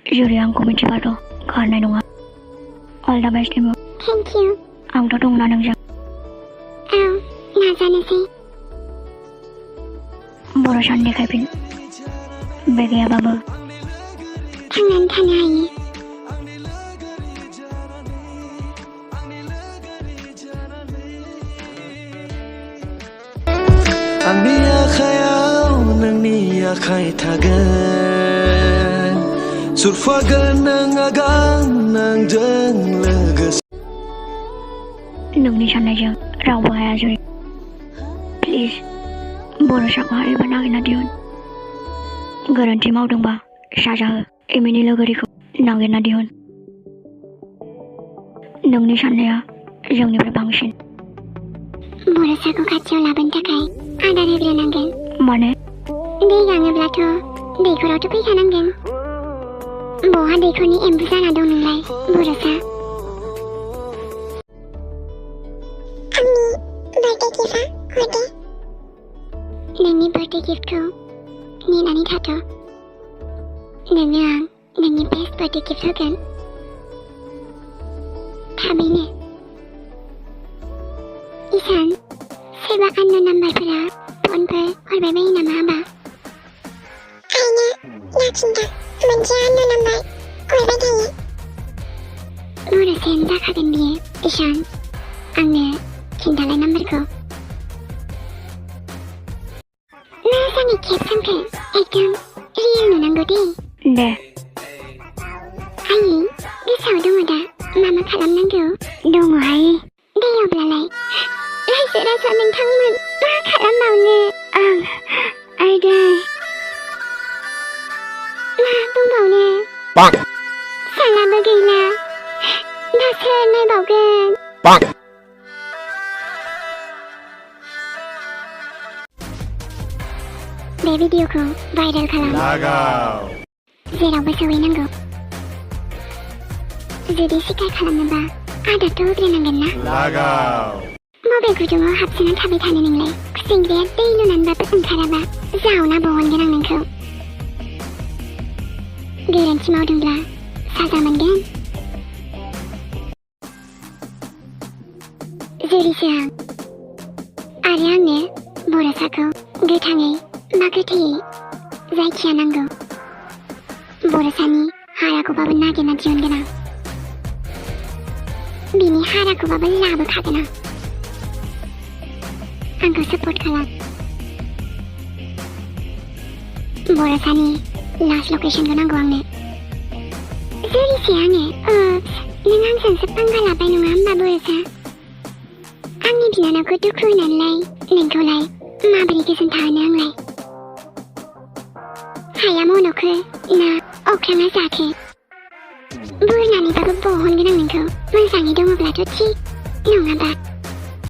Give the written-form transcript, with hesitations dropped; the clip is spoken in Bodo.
जुदि आंखौ मिथिबाथ' खारनाय नङा। All the best, Imu. Thank you. आंथ' दंना नोंजों। औ नाजानोसै। बर' सान देखायफिन। बे गैयाबाबो थांनानै थानो हायो। आंनि आखायाव नोंनि आखाइ थागोन सुरफागोन नों आगान आंजों लोगोसे नोंनि साननायजों रावबो हाया जुरि प्लिज बर' साखौ हायोबा नागिरना दिहुन गोरोन्थि मावदोंबा साजा हो एमिनि लोगोरिखौ नागिरना दिहुन नोंनि साननाया जोंनिफ्राय बांसिन बर' साखौ खाथियाव लाबोनो थाखाय आदार होग्रोनांगोन माने दै गाङोब्लाथ' दैखरावथ' फैखानांगोन बहा दैखरनि एम्बु जाना दं नोंलाय बर'सा आंनि बार्थडे गिफ्टआ हरदे नोंनि बार्थडे गिफ्टखौ नेनानै थाथ' नोंनो आं नोंनि बेस्ट बार्थडे गिफ्ट होगोन थाबैनो इसान सोरबा आननोन नाम्बारफोरा फनफोर हरबाय बायो नामा हाबा आइनो लाखिन्दा मोनसे आननोन नाम्बार हरबाय थायो बर'सायानो जाखागोन बियो इसान आंनो खिन्थालाय नाम्बारखौ मोजाङै खेबथामखौ एकदम रियेल नुनांगौ दे दे आयै गोसोआव दङ दा मा मा खालामनांगौ दङहाय दे अब्लालाय रायजो राजा नोंथांमोन मा खालामबावनो आं आयदै मा बुंबावनो फिसालाबो गैला दासो नायबावगोन बे भिडिअखौ भाइरेल खालाम जेरावबो सहैनांगौ जुदि सिखार खालामनोबा आदारथ' होग्रोनांगोन ना मबे गुदुङाव हाबसोना थाबाय थानो नोंलाय खुसेंग्राया दै लुनानैबाबो ओंखाराबा जावना बहनगोन आं नोंखौ गोरोन्थि मावदोंब्ला साजा मोनगोन जुरिसो आं आरो आंनो बर'साखौ गोथाङै बा गोथैयै जायखिया नांगौ बर'सानि हाराखौबाबो नागिरना दिहुनगोन आं बिनि हाराखौबाबो लाबोखागोन आं आंखौ सापर्ट खालाम बर'सानि लास्ट लकेसनखौ नांगौ आंनो जुरिसो आङो नों आंजोंसो पांगा लाबाय नङा होमबा बर'सा आंनि बिनानावखौ दुखु होनानैलाय नोंखौलाय माबोरै गोजोन थाहोनो आंलाय हाया मन'खो ना अख्राङा जाखो बुरनानैबाबो बहनगोन आं नोंखौ मोजाङै दङब्लाथ' थिग नङाबा